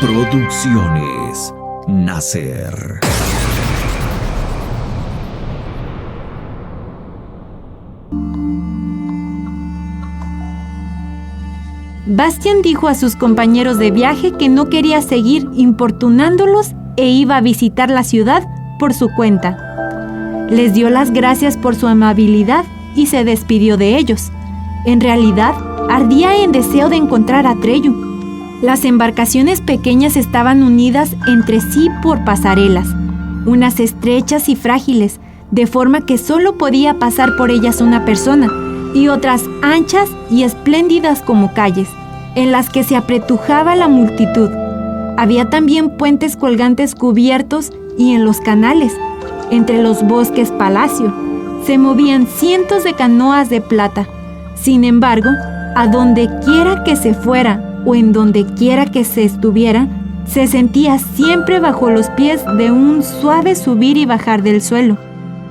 Producciones Nacer. Bastian dijo a sus compañeros de viaje que no quería seguir importunándolos e iba a visitar la ciudad por su cuenta. Les dio las gracias por su amabilidad y se despidió de ellos. En realidad, ardía en deseo de encontrar a Treyu. Las embarcaciones pequeñas estaban unidas entre sí por pasarelas, unas estrechas y frágiles, de forma que solo podía pasar por ellas una persona, y otras anchas y espléndidas como calles, en las que se apretujaba la multitud. Había también puentes colgantes cubiertos y en los canales, entre los bosques palacio, se movían cientos de canoas de plata. Sin embargo, a donde quiera que se fuera o en donde quiera que se estuviera, se sentía siempre bajo los pies de un suave subir y bajar del suelo,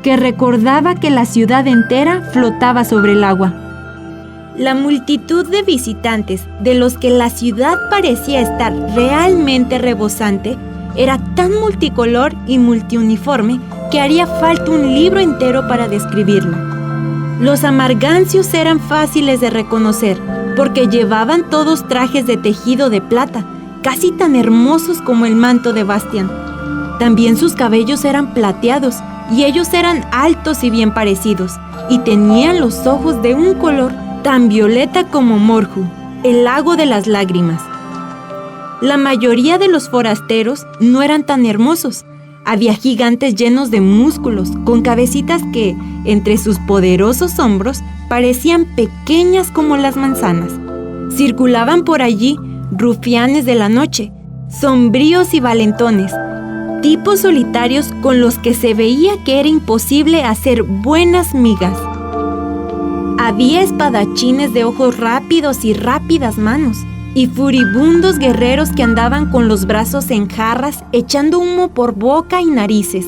que recordaba que la ciudad entera flotaba sobre el agua. La multitud de visitantes, de los que la ciudad parecía estar realmente rebosante, era tan multicolor y multiuniforme que haría falta un libro entero para describirla. Los amargancios eran fáciles de reconocer, porque llevaban todos trajes de tejido de plata, casi tan hermosos como el manto de Bastian. También sus cabellos eran plateados, y ellos eran altos y bien parecidos, y tenían los ojos de un color tan violeta como Morhu, el lago de las lágrimas. La mayoría de los forasteros no eran tan hermosos. Había gigantes llenos de músculos, con cabecitas que, entre sus poderosos hombros, parecían pequeñas como las manzanas. Circulaban por allí rufianes de la noche, sombríos y valentones, tipos solitarios con los que se veía que era imposible hacer buenas migas. Había espadachines de ojos rápidos y rápidas manos, y furibundos guerreros que andaban con los brazos en jarras, echando humo por boca y narices.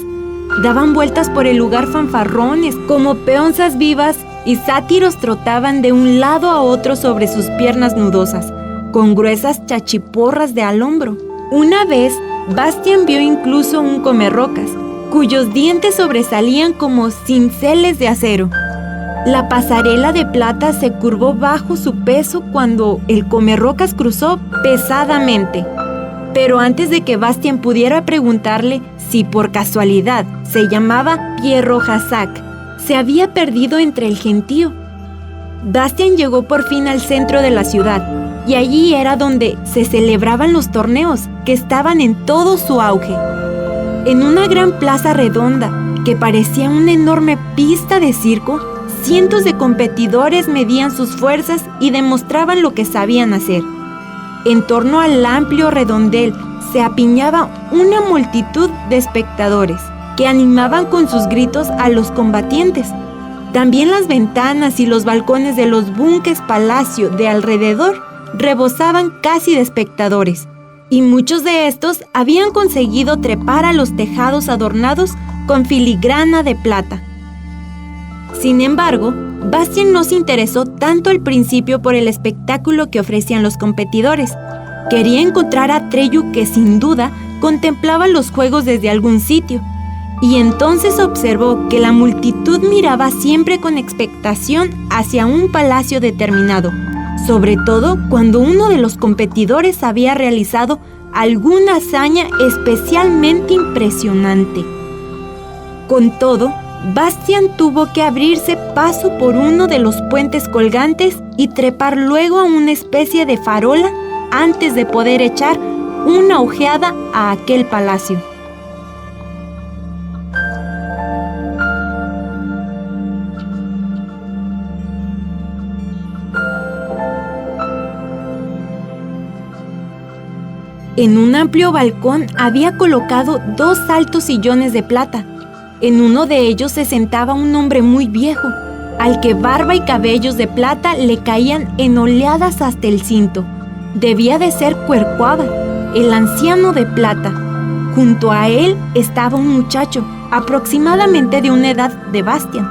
Daban vueltas por el lugar fanfarrones, como peonzas vivas, y sátiros trotaban de un lado a otro sobre sus piernas nudosas, con gruesas chachiporras de al hombro. Una vez, Bastian vio incluso un comerrocas, cuyos dientes sobresalían como cinceles de acero. La pasarela de plata se curvó bajo su peso cuando el comerrocas cruzó pesadamente. Pero antes de que Bastian pudiera preguntarle si por casualidad se llamaba Pierro Hassak, se había perdido entre el gentío. Bastian llegó por fin al centro de la ciudad, y allí era donde se celebraban los torneos, que estaban en todo su auge. En una gran plaza redonda, que parecía una enorme pista de circo, cientos de competidores medían sus fuerzas y demostraban lo que sabían hacer. En torno al amplio redondel se apiñaba una multitud de espectadores que animaban con sus gritos a los combatientes. También las ventanas y los balcones de los búnkeres palacio de alrededor rebosaban casi de espectadores, y muchos de estos habían conseguido trepar a los tejados adornados con filigrana de plata. Sin embargo, Bastian no se interesó tanto al principio por el espectáculo que ofrecían los competidores. Quería encontrar a Treyu, que sin duda contemplaba los juegos desde algún sitio, y entonces observó que la multitud miraba siempre con expectación hacia un palacio determinado, sobre todo cuando uno de los competidores había realizado alguna hazaña especialmente impresionante. Con todo, Bastian tuvo que abrirse paso por uno de los puentes colgantes y trepar luego a una especie de farola antes de poder echar una ojeada a aquel palacio. En un amplio balcón había colocado 2 altos sillones de plata. En uno de ellos se sentaba un hombre muy viejo, al que barba y cabellos de plata le caían en oleadas hasta el cinto. Debía de ser Cuercuava, el anciano de plata. Junto a él estaba un muchacho, aproximadamente de una edad de Bastian.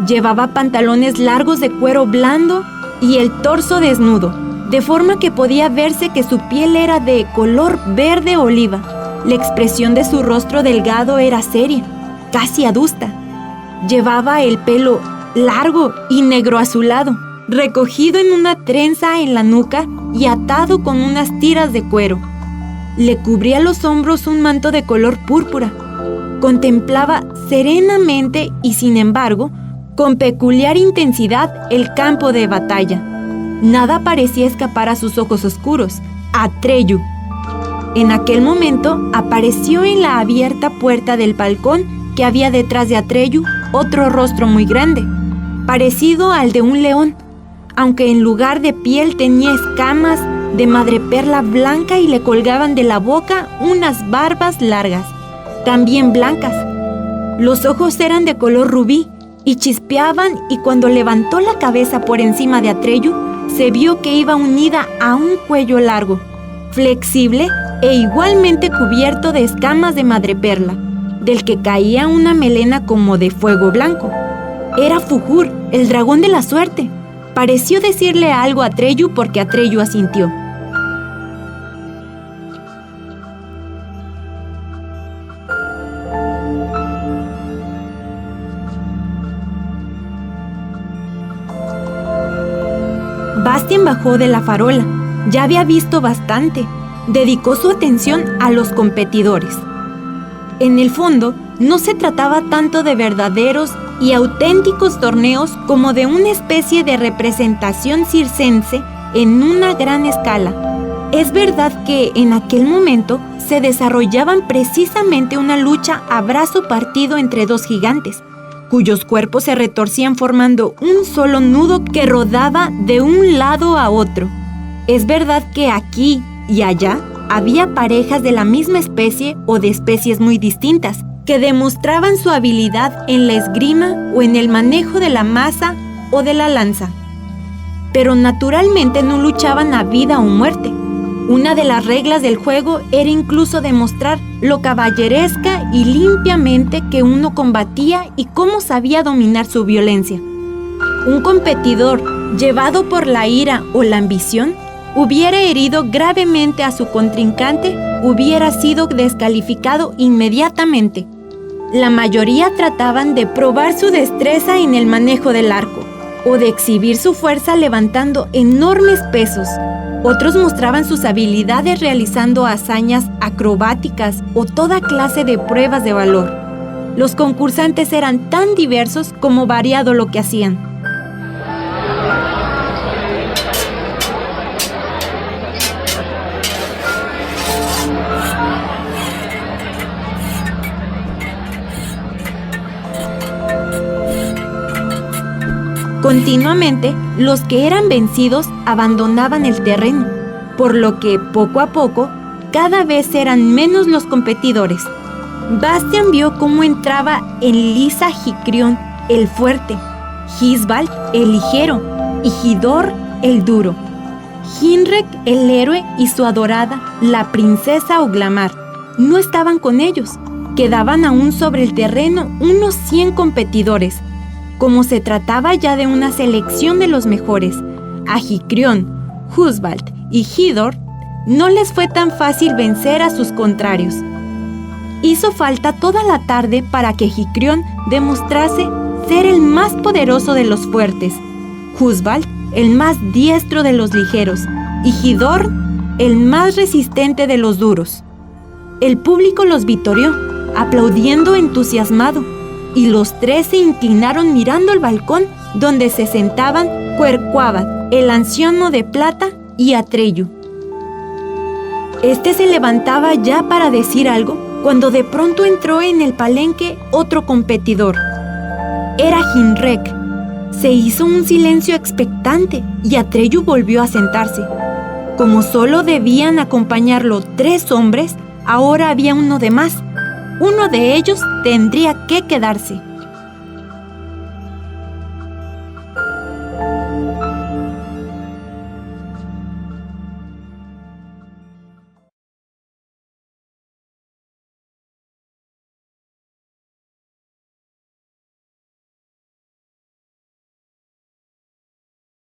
Llevaba pantalones largos de cuero blando y el torso desnudo, de forma que podía verse que su piel era de color verde oliva. La expresión de su rostro delgado era seria, casi adusta. Llevaba el pelo largo y negro azulado, recogido en una trenza en la nuca y atado con unas tiras de cuero. Le cubría los hombros un manto de color púrpura. Contemplaba serenamente y, sin embargo, con peculiar intensidad el campo de batalla. Nada parecía escapar a sus ojos oscuros. Atreyu. En aquel momento apareció en la abierta puerta del balcón que había detrás de Atreyu otro rostro muy grande, parecido al de un león, aunque en lugar de piel tenía escamas de madreperla blanca y le colgaban de la boca unas barbas largas, también blancas. Los ojos eran de color rubí y chispeaban, y cuando levantó la cabeza por encima de Atreyu, se vio que iba unida a un cuello largo, flexible e igualmente cubierto de escamas de madreperla, del que caía una melena como de fuego blanco. Era Fujur, el dragón de la suerte. Pareció decirle algo a Atreyu porque Atreyu asintió. Bastian bajó de la farola. Ya había visto bastante. Dedicó su atención a los competidores. En el fondo, no se trataba tanto de verdaderos y auténticos torneos como de una especie de representación circense en una gran escala. Es verdad que en aquel momento se desarrollaban precisamente una lucha a brazo partido entre dos gigantes, cuyos cuerpos se retorcían formando un solo nudo que rodaba de un lado a otro. Es verdad que aquí y allá había parejas de la misma especie o de especies muy distintas, que demostraban su habilidad en la esgrima o en el manejo de la maza o de la lanza. Pero naturalmente no luchaban a vida o muerte. Una de las reglas del juego era incluso demostrar lo caballeresca y limpiamente que uno combatía y cómo sabía dominar su violencia. Un competidor, llevado por la ira o la ambición, hubiera herido gravemente a su contrincante, hubiera sido descalificado inmediatamente. La mayoría trataban de probar su destreza en el manejo del arco o de exhibir su fuerza levantando enormes pesos. Otros mostraban sus habilidades realizando hazañas acrobáticas o toda clase de pruebas de valor. Los concursantes eran tan diversos como variado lo que hacían. Continuamente, los que eran vencidos abandonaban el terreno, por lo que, poco a poco, cada vez eran menos los competidores. Bastian vio cómo entraba en liza Hicrión, el fuerte, Hisbald, el ligero, y Hidor, el duro, Hinrek, el héroe, y su adorada, la princesa Oglamar. No estaban con ellos. Quedaban aún sobre el terreno unos 100 competidores. Como se trataba ya de una selección de los mejores, a Hicrión, Husbald y Hidor no les fue tan fácil vencer a sus contrarios. Hizo falta toda la tarde para que Hicrión demostrase ser el más poderoso de los fuertes, Husbald el más diestro de los ligeros y Hidor el más resistente de los duros. El público los vitorió, aplaudiendo entusiasmado, y los 3 se inclinaron mirando el balcón donde se sentaban Cuercuabad, el anciano de plata, y Atreyu. Este se levantaba ya para decir algo cuando de pronto entró en el palenque otro competidor. Era Hinrek. Se hizo un silencio expectante y Atreyu volvió a sentarse. Como solo debían acompañarlo 3 hombres, ahora había uno de más. Uno de ellos tendría que quedarse.